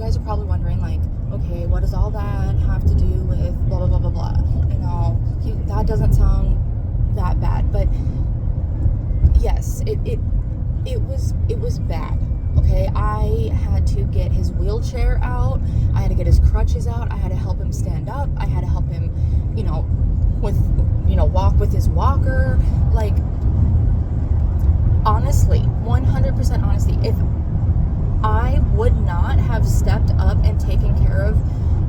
guys are probably wondering, like, okay, what does all that have to do with blah, blah, blah, blah, blah? That doesn't sound that bad, but yes, it was bad. Okay, I had to get his wheelchair out. I had to get his crutches out. I had to help him stand up. I had to help him, walk with his walker. Like, honestly, 100% honesty, if I would not have stepped up and taken care of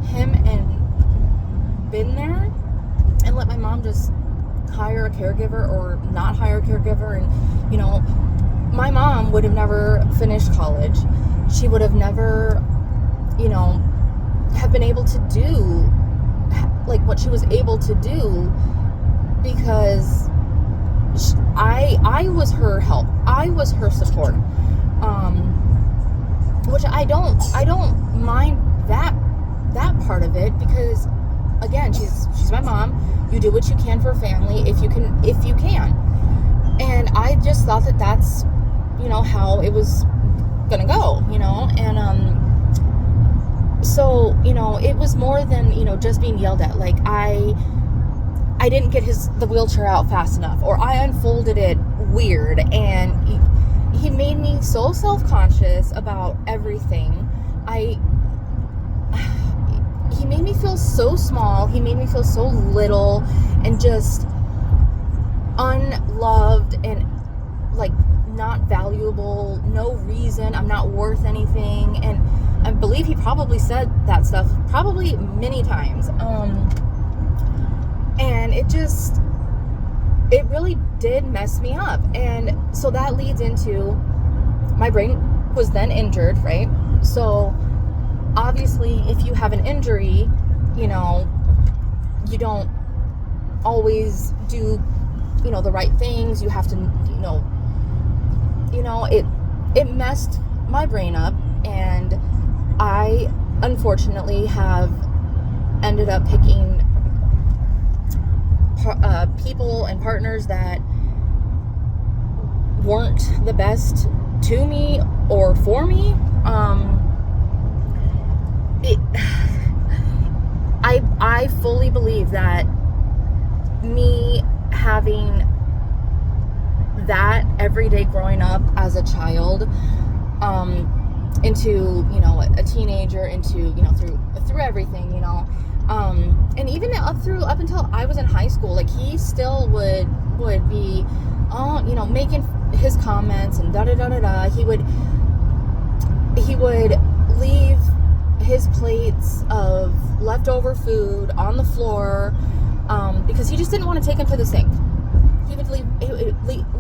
him and been there and let my mom just hire a caregiver or not hire a caregiver, and, my mom would have never finished college. She would have never, have been able to do, like, what she was able to do, because I was her help. I was her support. Which I don't mind that part of it, because again, she's my mom. You do what you can for family if you can. And I just thought that that's, how it was gonna go, and so, it was more than, just being yelled at. Like, I didn't get the wheelchair out fast enough, or I unfolded it weird, and he made me so self-conscious about everything. He made me feel so small. He made me feel so little and just unloved and, like, not valuable, no reason, I'm not worth anything. And I believe he probably said that stuff probably many times. And it really did mess me up. And so that leads into, my brain was then injured, right? So obviously, if you have an injury, you don't always do, the right things. You have to, it messed my brain up, and I unfortunately have ended up picking people and partners that weren't the best to me or for me. I fully believe that me having that every day growing up as a child, into, a teenager, into, through everything, and even up until I was in high school, like, he still would be, making his comments and da-da-da-da-da. He would leave his plates of leftover food on the floor, because he just didn't want to take them to the sink. He would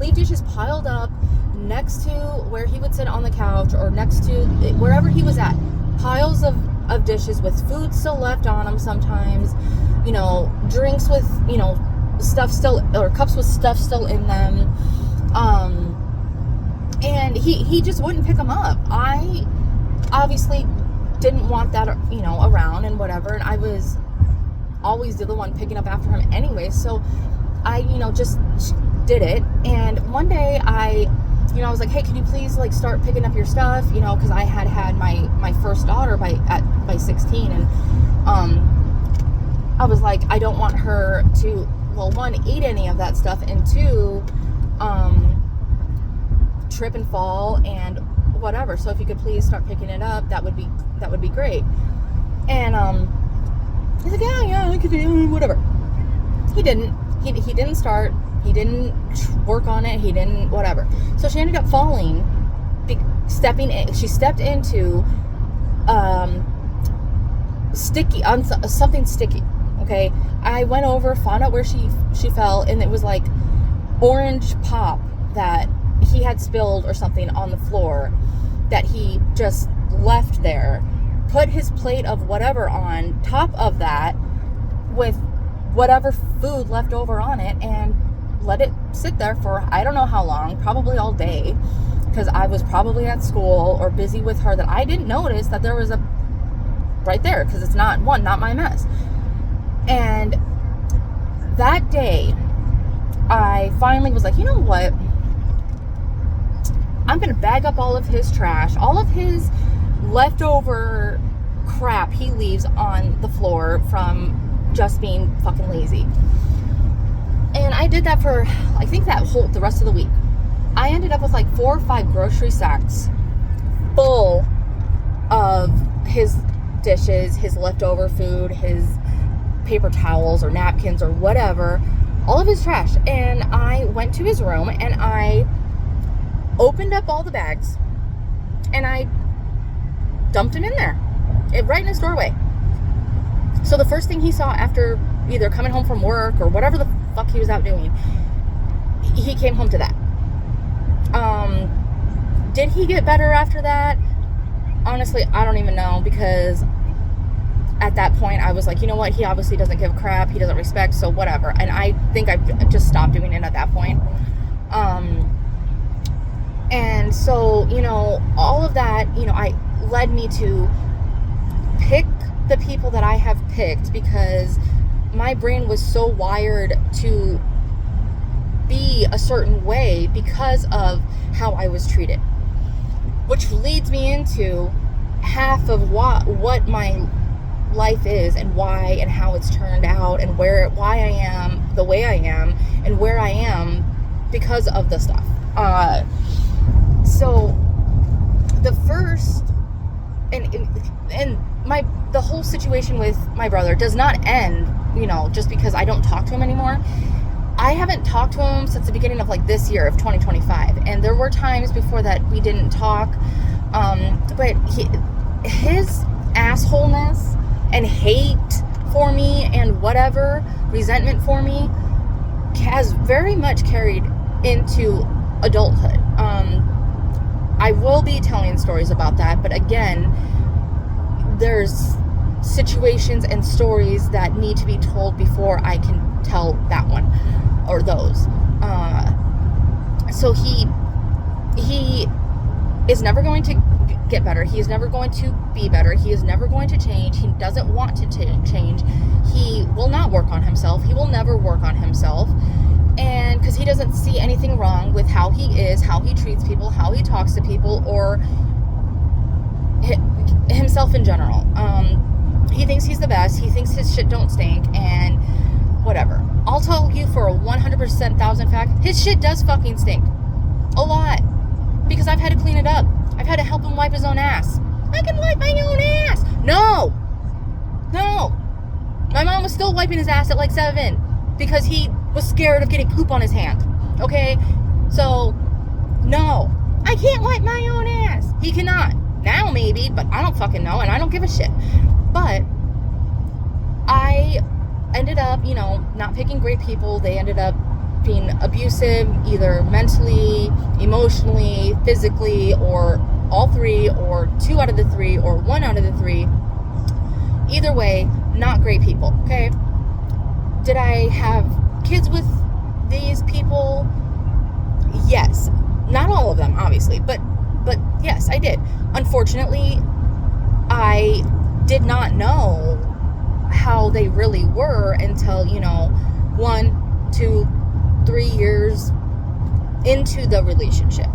leave dishes piled up next to where he would sit on the couch, or next to wherever he was at. Piles of dishes with food still left on them sometimes, drinks with, stuff still, or cups with stuff still in them. And he just wouldn't pick them up. I obviously didn't want that, around and whatever. And I was always the one picking up after him anyway. So I, just did it. And one day I was like, hey, can you please, like, start picking up your stuff? Because I had my first daughter by 16. And I was like, I don't want her to, well, one, eat any of that stuff, and two, trip and fall and whatever. So if you could please start picking it up, that would be great. And he's like, yeah, I could do whatever. He didn't. He didn't start. He didn't work on it. He didn't whatever. So she ended up falling, she stepped into something sticky. Okay, I went over, found out where she fell, and it was like orange pop that he had spilled or something on the floor that he just left there. Put his plate of whatever on top of that with whatever food left over on it, and let it sit there for I don't know how long, probably all day, because I was probably at school or busy with her, that I didn't notice that there was a right there, because it's not my mess. And that day I finally was like, you know what, I'm gonna bag up all of his trash, all of his leftover crap he leaves on the floor from just being fucking lazy. And I did that for, I think the rest of the week. I ended up with like 4 or 5 grocery sacks full of his dishes, his leftover food, his paper towels or napkins or whatever, all of his trash. And I went to his room and I opened up all the bags and I dumped him in there, right in his doorway. So the first thing he saw after either coming home from work or whatever the fuck he was out doing, he came home to that. Did he get better after that? Honestly, I don't even know, because at that point I was like, you know what, he obviously doesn't give a crap, he doesn't respect, so whatever. And I think I just stopped doing it at that point. And so, you know, all of that, you know, led me to pick the people that I have picked, because my brain was so wired to be a certain way because of how I was treated, which leads me into half of what my life is and why and how it's turned out and why I am the way I am and where I am because of the stuff. So the first and the whole situation with my brother does not end, you know, just because I don't talk to him anymore. I haven't talked to him since the beginning of like this year of 2025, and there were times before that we didn't talk, but his assholeness and hate for me and whatever resentment for me has very much carried into adulthood. I will be telling stories about that, but again, there's situations and stories that need to be told before I can tell that one or those. So he is never going to get better. He is never going to be better. He is never going to change. He doesn't want to change. He will not work on himself. He will never work on himself. And because he doesn't see anything wrong with how he is, how he treats people, how he talks to people, or himself in general. He thinks he's the best. He thinks his shit don't stink and whatever. I'll tell you for a 100,000 fact, his shit does fucking stink. A lot. Because I've had to clean it up. I've had to help him wipe his own ass. I can wipe my own ass. No. My mom was still wiping his ass at like 7 because he was scared of getting poop on his hand. Okay? So, no. I can't wipe my own ass. He cannot. Now maybe, but I don't fucking know, and I don't give a shit. But I ended up, you know, not picking great people. They ended up being abusive, either mentally, emotionally, physically, or all 3, or 2 out of the 3, or 1 out of the 3. Either way, not great people, okay? Did I have kids with these people? Yes. Not all of them, obviously, but yes, I did. Unfortunately, I did not know how they really were until, you know, 1, 2, 3 years into the relationship.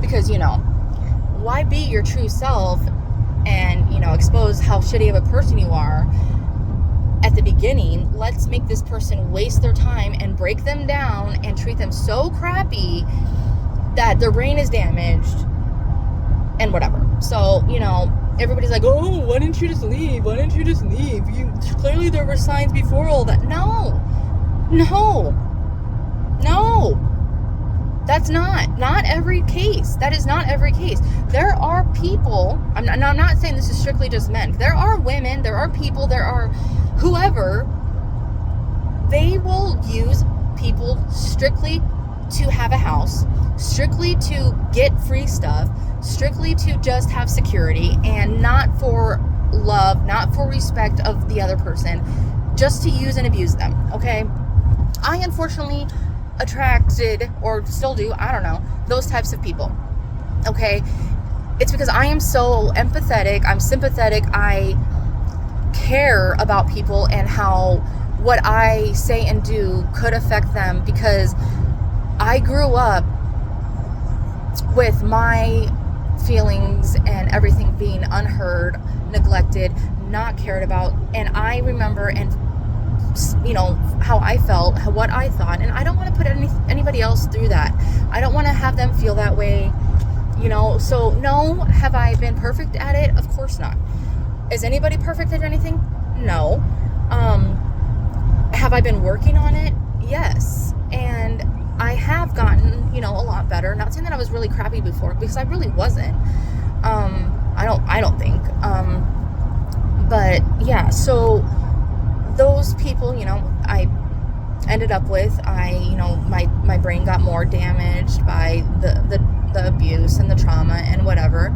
Because, you know, why be your true self and, you know, expose how shitty of a person you are at the beginning? Let's make this person waste their time and break them down and treat them so crappy that their brain is damaged and whatever. So, you know, everybody's like, oh, why didn't you just leave? Clearly there were signs before all that. No. That's not every case. That is not every case. There are people, I'm not saying this is strictly just men. There are women, there are people, there are whoever, they will use people strictly to have a house, strictly to get free stuff, strictly to just have security, and not for love, not for respect of the other person, just to use and abuse them, okay? I unfortunately attracted, or still do, I don't know, those types of people, okay? It's because I am so empathetic, I'm sympathetic, I care about people and how what I say and do could affect them, because I grew up with my feelings and everything being unheard, neglected, not cared about. And I remember, and how I felt, what I thought, and I don't want to put anybody else through that. I don't want to have them feel that way, so no. Have I been perfect at it? Of course not. Is anybody perfect at anything? No. Have I been working on it? Yes. And I have gotten, a lot better. Not saying that I was really crappy before, because I really wasn't. I don't think. But yeah, so those people, I ended up with, my brain got more damaged by the abuse and the trauma and whatever.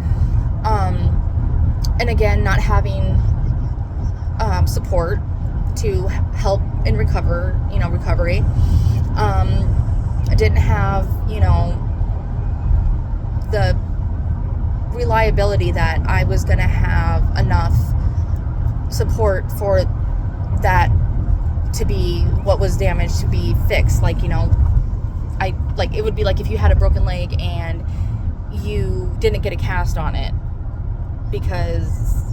And again, not having support to help in recovery. I didn't have, the reliability that I was going to have enough support for that to be what was damaged to be fixed. It would be like if you had a broken leg and you didn't get a cast on it because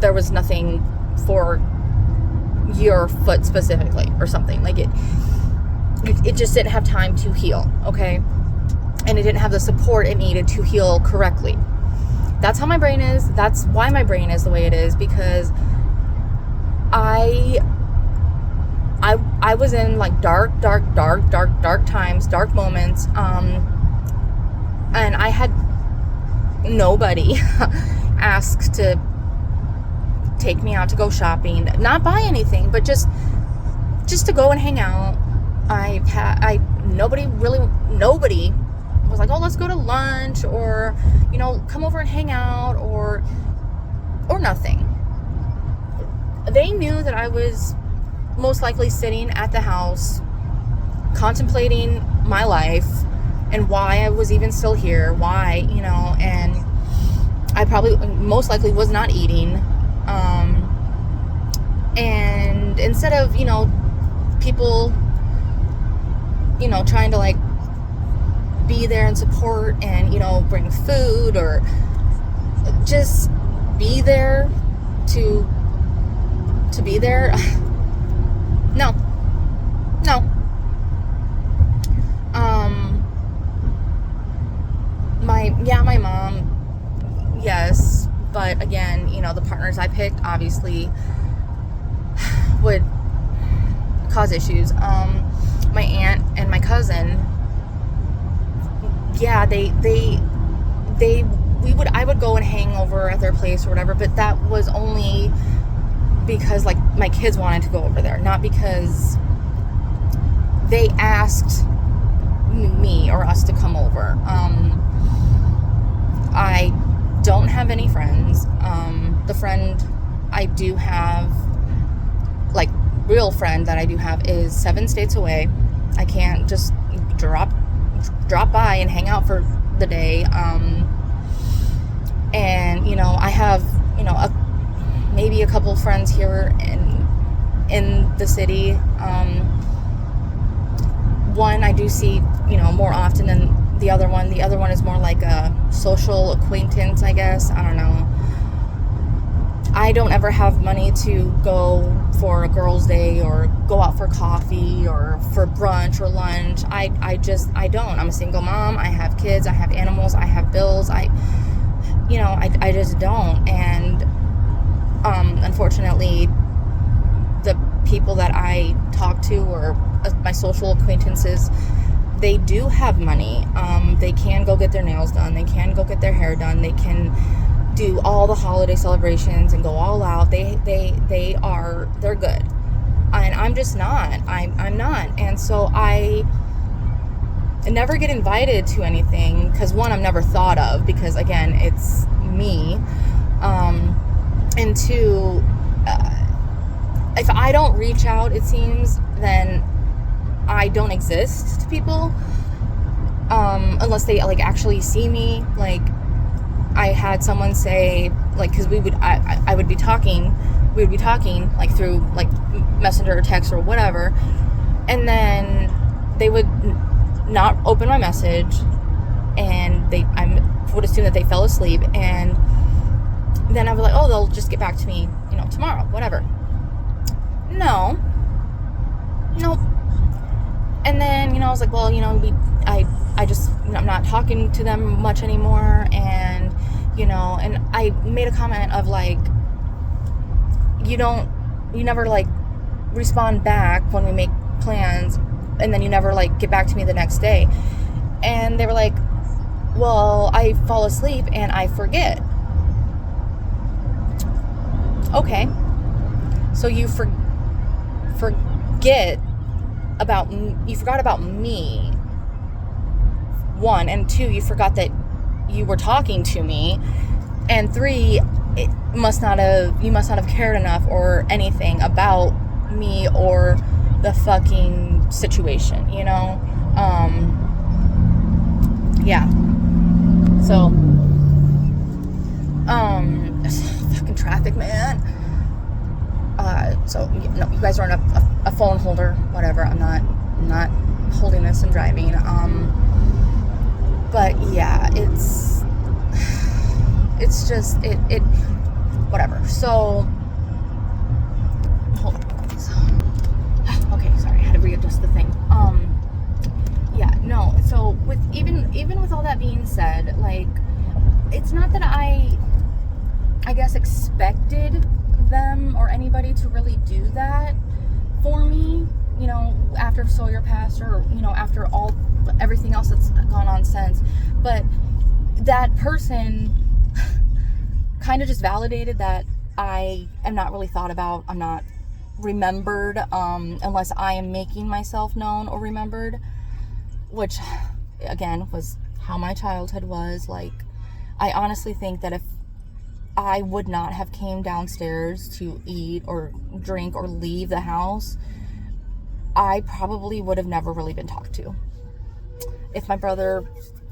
there was nothing for your foot specifically or something. It just didn't have time to heal, okay? And it didn't have the support it needed to heal correctly. That's how my brain is. That's why my brain is the way it is, because I was in dark times, dark moments, and I had nobody ask to take me out to go shopping, not buy anything, but just to go and hang out. Nobody was like, oh, let's go to lunch, or come over and hang out, or nothing. They knew that I was most likely sitting at the house contemplating my life and why I was even still here, and I probably most likely was not eating. And instead of, people, trying to be there and support and, bring food or just be there to be there. No. My mom, yes, but again, the partners I picked obviously would cause issues. My aunt and my cousin, yeah, I would go and hang over at their place or whatever, but that was only because my kids wanted to go over there, not because they asked me or us to come over. I don't have any friends. The friend I do have, real friend that I do have, is 7 states away. I can't just drop by and hang out for the day. And I have maybe a couple friends here in the city. One I do see more often than the other one. The other one is more like a social acquaintance, I guess. I don't know. I don't ever have money to go for a girls' day or go out for coffee or for brunch or lunch. I don't. I'm a single mom. I have kids. I have animals. I have bills. I just don't. And unfortunately, the people that I talk to, or my social acquaintances, they do have money. They can go get their nails done. They can go get their hair done. They can do all the holiday celebrations and go all out. They're good. And I'm just not. I'm not. And so I never get invited to anything because, one, I'm never thought of because, again, it's me. And two, if I don't reach out, it seems, then I don't exist to people, unless they actually see me. I had someone say, because we would be talking through Messenger or text or whatever, and then they would not open my message and I would assume that they fell asleep, and then I was like, oh, they'll just get back to me, tomorrow, whatever. No. Nope. And then, I was like, well, I just, I'm not talking to them much anymore, and, and I made a comment of, like, you never, like, respond back when we make plans, and then you never, like, get back to me the next day. And they were like, well, I fall asleep and I forget. Okay. So you forgot about me, 1, and 2, you forgot that you were talking to me, and 3, you must not have cared enough or anything about me or the fucking situation, yeah. So, fucking traffic, man. So, you guys aren't a phone holder, whatever. I'm not holding this and driving. But yeah, it's just, it, whatever. So, hold on. Okay, sorry, I had to readjust the thing. Yeah, no, so even with all that being said, like, it's not that I guess expected them or anybody to really do that for me, after Sawyer passed, or, after everything else that's gone on since. But that person kind of just validated that I am not really thought about, I'm not remembered, unless I am making myself known or remembered, which, again, was how my childhood was. Like, I honestly think that if I would not have came downstairs to eat or drink or leave the house, I probably would have never really been talked to. If my brother,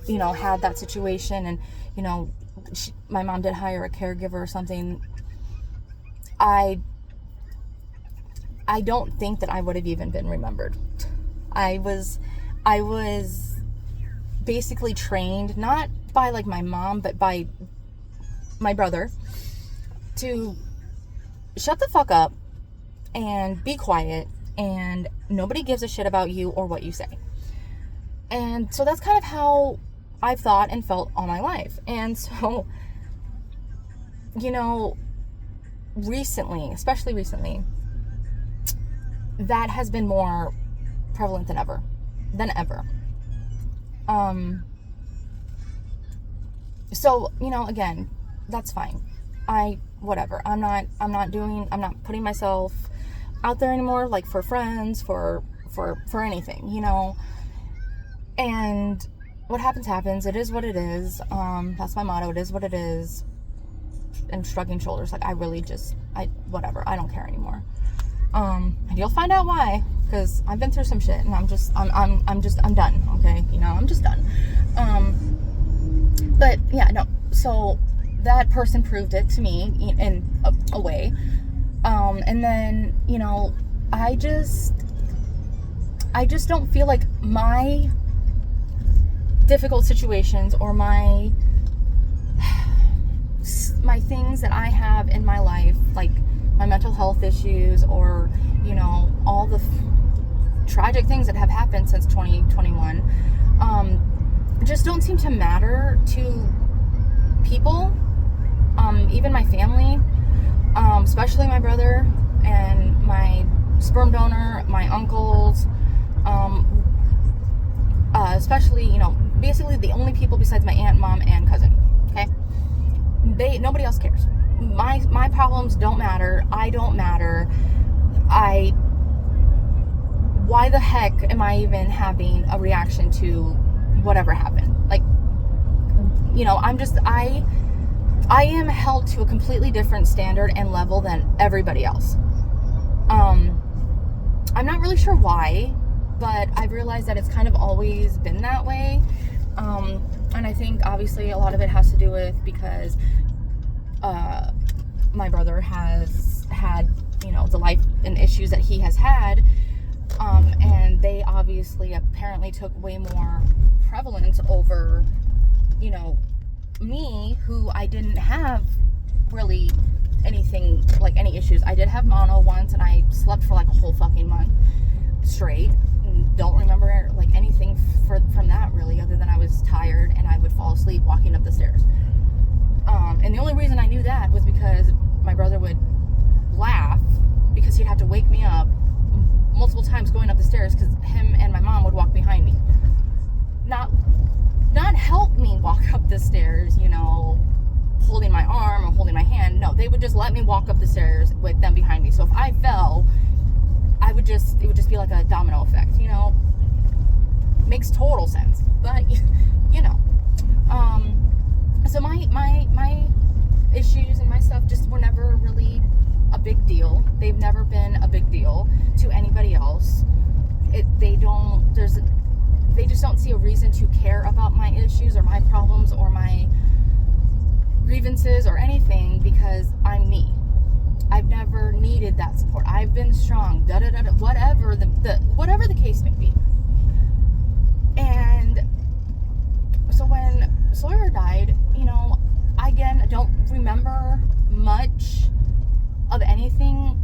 had that situation, and, my mom did hire a caregiver or something, I don't think that I would have even been remembered. I was basically trained, not by, like, my mom, but by my brother, to shut the fuck up and be quiet, and nobody gives a shit about you or what you say. And so that's kind of how I've thought and felt all my life. And so, recently, especially recently, that has been more prevalent than ever. So, again, that's fine. Whatever. I'm not putting myself out there anymore, like, for friends, for anything, and what happens. It is what it is. That's my motto. It is what it is. And shrugging shoulders. Like, whatever. I don't care anymore. And you'll find out why, because I've been through some shit, and I'm done. Okay. I'm just done. But yeah, no. So that person proved it to me in a way. And then, I just don't feel like my difficult situations or my things that I have in my life, like my mental health issues, or, all the tragic things that have happened since 2021, just don't seem to matter to people, even my family, especially my brother and my sperm donor, my uncles, especially, basically the only people besides my aunt, mom, and cousin. Okay, nobody else cares. My problems don't matter. I don't matter. Why the heck am I even having a reaction to whatever happened? Like, I am held to a completely different standard and level than everybody else. I'm not really sure why, but I've realized that it's kind of always been that way. And I think obviously a lot of it has to do with because my brother has had, the life and issues that he has had, and they obviously apparently took way more prevalence over you know, me, who I didn't have really anything, like any issues. I did have mono once, and I slept for like a whole fucking month straight, and don't remember like anything from that really, other than I was tired and I would fall asleep walking up the stairs. And the only reason I knew that was because my brother would laugh because he'd have to wake me up multiple times going up the stairs, because him and my mom would walk behind me, not help me walk up the stairs, you know, holding my arm or holding my hand. No, they would just let me walk up the stairs with them behind me. So if I fell, it would just be like a domino effect, you know. Makes total sense. But you know, so my issues and my stuff just were never really a big deal. They've never been a big deal to anybody else. They just don't see a reason to care about my issues or my problems or my grievances or anything, because I'm me. I've never needed that support. I've been strong, whatever the case may be. And so when Sawyer died, you know, again, I don't remember much of anything,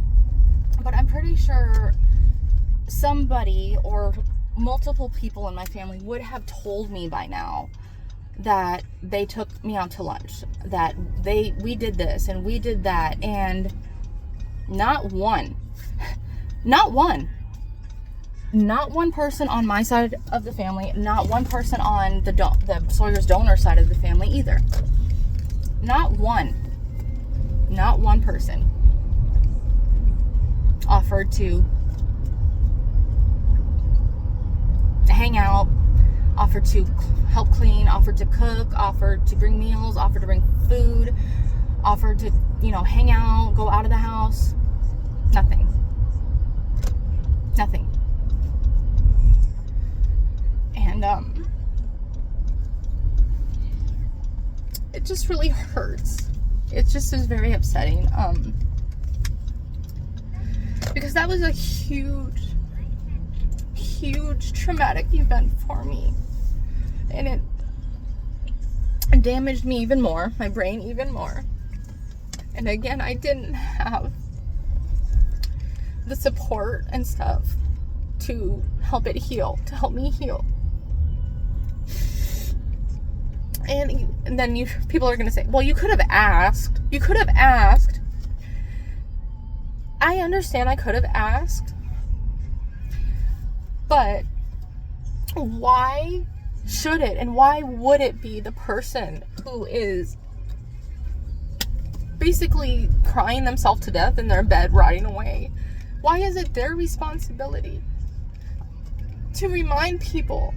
but I'm pretty sure somebody or multiple people in my family would have told me by now that they took me out to lunch, that we did this and we did that, and not one person on my side of the family, not one person on the Sawyer's donor side of the family either. Not one person offered to hang out, offered to help clean, offered to cook, offered to bring meals, offered to bring food, offered to, you know, hang out, go out of the house. Nothing. And it just really hurts. It just is very upsetting. Because that was a huge traumatic event for me, and it damaged me even more, my brain even more. And again, I didn't have the support and stuff to help it heal, to help me heal. And then people are going to say, well, you could have asked. I understand I could have asked. But why should it, and why would it be the person who is basically crying themselves to death in their bed, rotting away? Why is it their responsibility to remind people,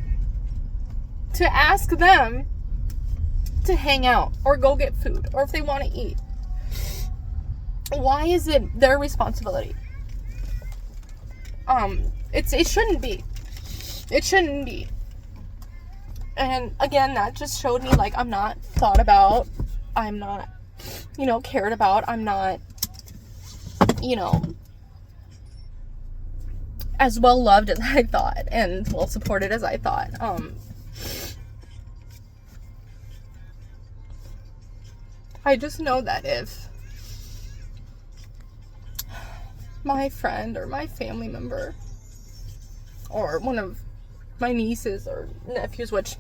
to ask them to hang out or go get food, or if they want to eat? Why is it their responsibility? It shouldn't be. It shouldn't be. And again, that just showed me, like, I'm not thought about. I'm not, you know, cared about. I'm not, you know, as well loved as I thought, and well supported as I thought. I just know that if my friend or my family member or one of my nieces or nephews, which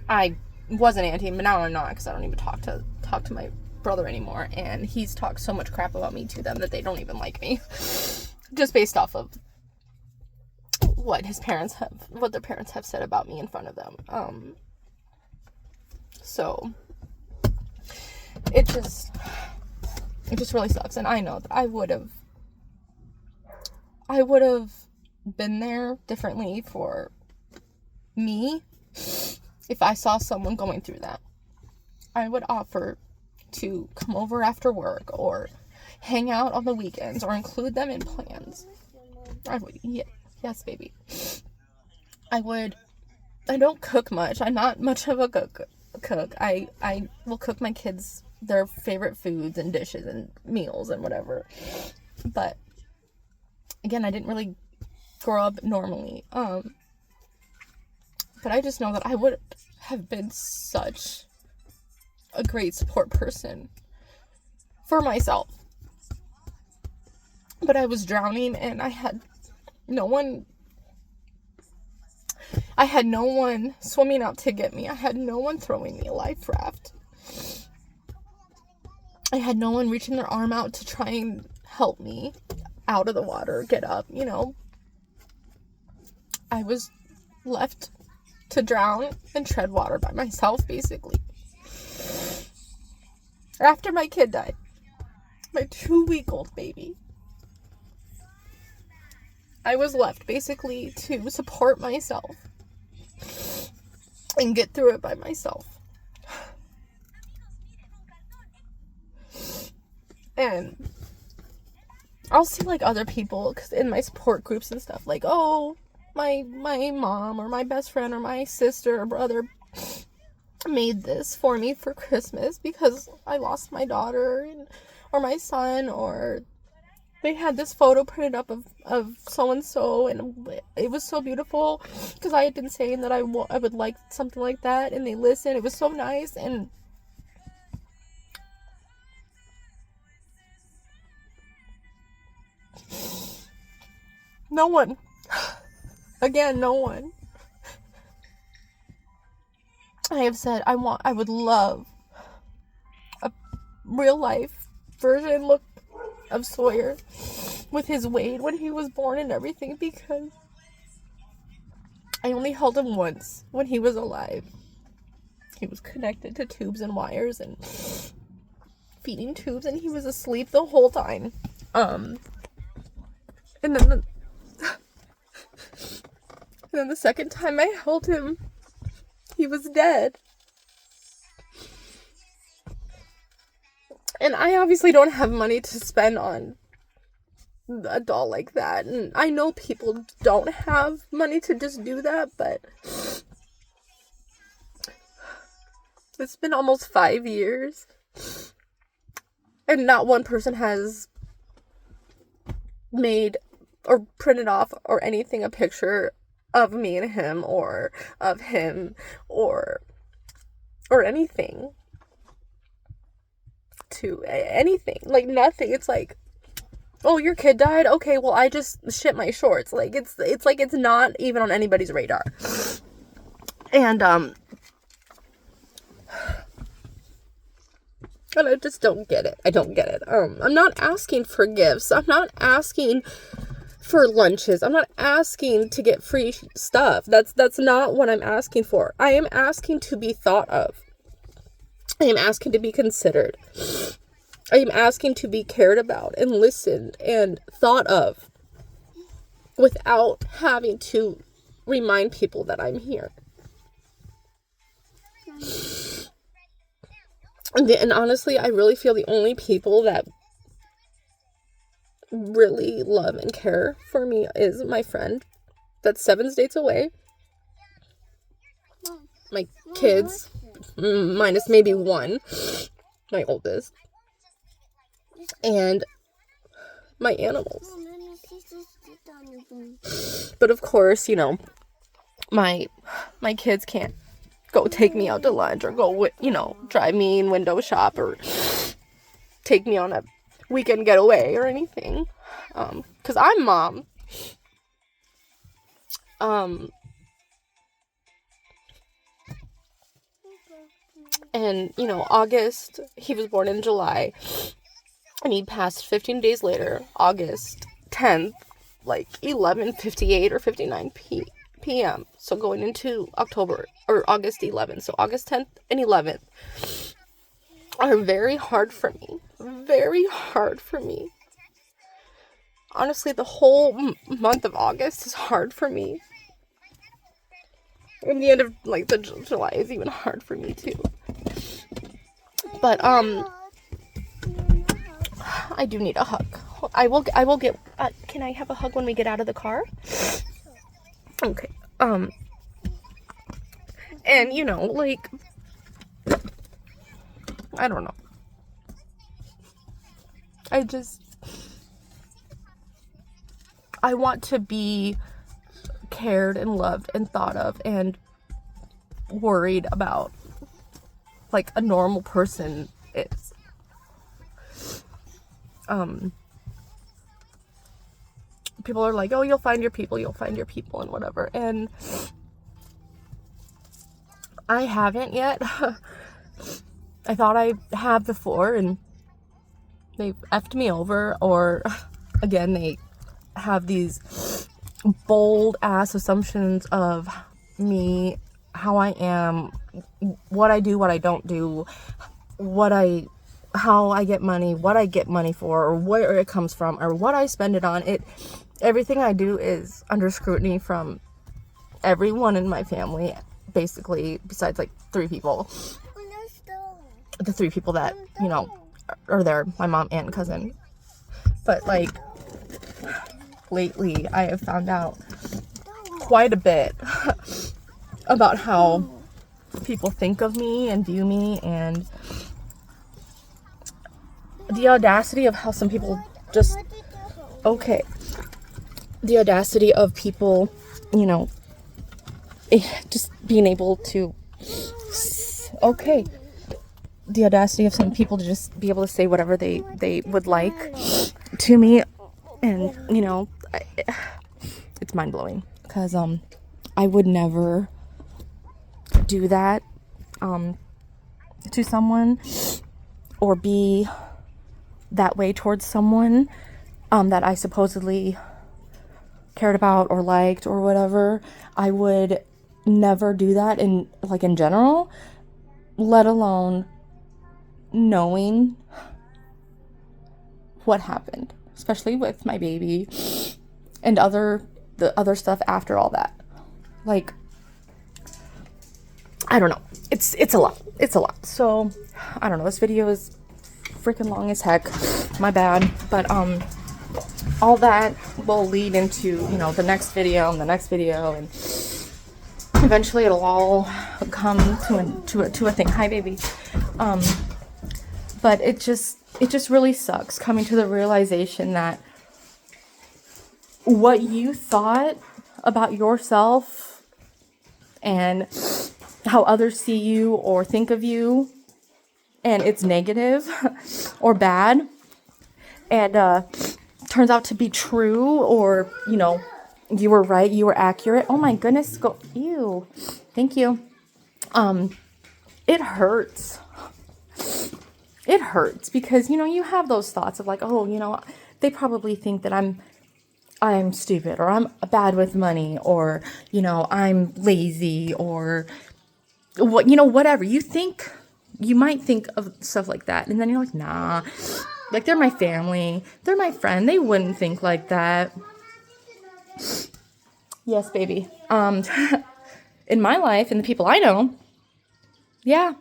I was an auntie, but now I'm not, because I don't even talk to my brother anymore, and he's talked so much crap about me to them that they don't even like me, just based off of what their parents have said about me in front of them. So it just really sucks, and I know that I would have been there differently for me if I saw someone going through that. I would offer to come over after work or hang out on the weekends or include them in plans. I would, yes, baby. I would. I don't cook much. I'm not much of a cook. I will cook my kids their favorite foods and dishes and meals and whatever. But again, I didn't really grow up normally. But I just know that I would have been such a great support person for myself. But I was drowning and I had no one swimming out to get me. I had no one throwing me a life raft. I had no one reaching their arm out to try and help me out of the water, get up, you know. I was left to drown and tread water by myself, basically. After my kid died, my 2-week-old baby, I was left basically to support myself and get through it by myself. And I'll see like other people, cause in my support groups and stuff, like, oh, my mom or my best friend or my sister or brother made this for me for Christmas because I lost my daughter or my son, or they had this photo printed up of so-and-so, and it was so beautiful because I had been saying that I would like something like that, and they listened. It was so nice. And no one, again, no one. I have said I would love a real life version look of Sawyer with his Wade when he was born and everything, because I only held him once when he was alive. He was connected to tubes and wires and feeding tubes, and he was asleep the whole time. And then the second time I held him, he was dead. And I obviously don't have money to spend on a doll like that. And I know people don't have money to just do that, but it's been almost 5 years. And not one person has made or printed off or anything a picture of me and him, or of him, or anything. To anything, like nothing. It's like, oh, your kid died, okay, well, I just shit my shorts. Like it's like it's not even on anybody's radar. And I just don't get it. I'm not asking for gifts. I'm not asking for lunches. I'm not asking to get free stuff. That's not what I'm asking for. I am asking to be thought of. I am asking to be considered. I am asking to be cared about and listened and thought of without having to remind people that I'm here. And honestly, I really feel the only people that really love and care for me is my friend that's 7 states away, my kids, minus maybe one, my oldest, and my animals. But of course, you know, my kids can't go take me out to lunch or go, you know, drive me in window shop or take me on a weekend getaway or anything, because I'm mom. And, you know, August, he was born in July, and he passed 15 days later, August 10th, like 11:58 or 59 p.m. So going into October, or August 11th, so August 10th and 11th are very hard for me. Very hard for me. Honestly, the whole month of August is hard for me. And the end of, like, the July is even hard for me, too. But, I do need a hug. I will get, can I have a hug when we get out of the car? Okay. And, you know, like, I don't know. I want to be cared and loved and thought of, and worried about like a normal person is. People are like, oh, you'll find your people and whatever, and I haven't yet. I thought I had before, and they effed me over, or again, they have these bold ass assumptions of me, how I am, what I do, what I don't do, how I get money, what I get money for, or where it comes from, or what I spend it on. Everything I do is under scrutiny from everyone in my family, basically, besides like 3 people. The 3 people that, you know, are there, my mom, aunt, and cousin. But like, lately I have found out quite a bit about how people think of me and view me, and the audacity of how some people just, the audacity of people, you know, just being able to, the audacity of some people to just be able to say whatever they would like to me, and, you know, it's mind-blowing, because I would never do that to someone, or be that way towards someone that I supposedly cared about or liked or whatever. I would never do that in general, let alone knowing what happened, especially with my baby and the other stuff after all that. Like, I don't know, it's a lot. So I don't know, this video is freaking long as heck, my bad, but all that will lead into, you know, the next video, and eventually it'll all come to a thing. Hi, baby. But it just really sucks coming to the realization that what you thought about yourself and how others see you or think of you, and it's negative or bad, and turns out to be true, or, you know, you were right, you were accurate. Oh my goodness, ew. Thank you. It hurts. It hurts because, you know, you have those thoughts of like, oh, you know, they probably think that I'm stupid, or I'm bad with money, or, you know, I'm lazy, or what, you know, whatever. You might think of stuff like that, and then you're like, nah, like, they're my family, they're my friend, they wouldn't think like that. Yes, baby. In my life and the people I know, yeah,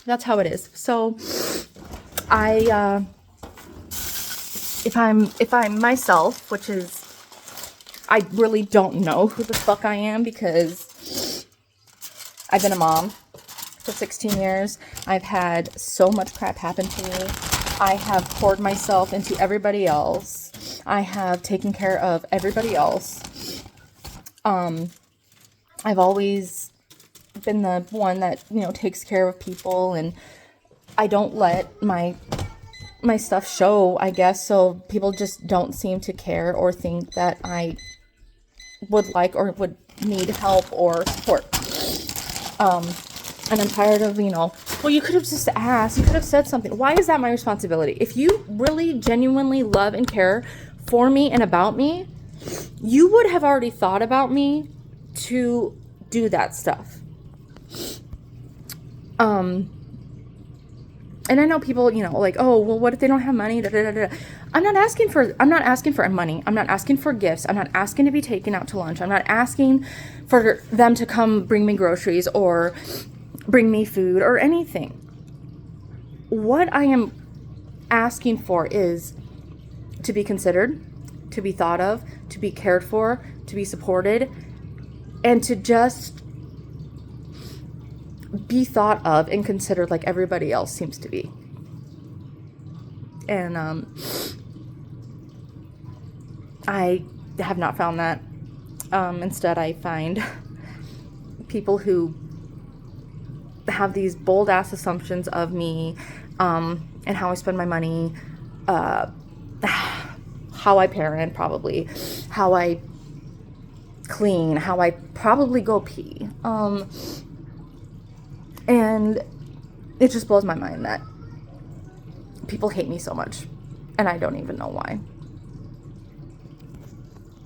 that's how it is. So if I'm myself, which is, I really don't know who the fuck I am, because I've been a mom for 16 years. I've had so much crap happen to me. I have poured myself into everybody else. I have taken care of everybody else. I've always been the one that, you know, takes care of people, and I don't let my stuff show, I guess, so people just don't seem to care or think that I would like or would need help or support. And I'm tired of, you know, well, you could have just asked, you could have said something. Why is that my responsibility? If you really genuinely love and care for me and about me, you would have already thought about me to do that stuff. And I know people, you know, like, oh, well, what if they don't have money? Da, da, da, da. I'm not asking for money. I'm not asking for gifts. I'm not asking to be taken out to lunch. I'm not asking for them to come bring me groceries or bring me food or anything. What I am asking for is to be considered, to be thought of, to be cared for, to be supported, and to just be thought of and considered like everybody else seems to be. And I have not found that. Instead, I find people who have these bold ass assumptions of me, and how I spend my money, how I parent, probably, how I clean, how I probably go pee. And it just blows my mind that people hate me so much, and I don't even know why.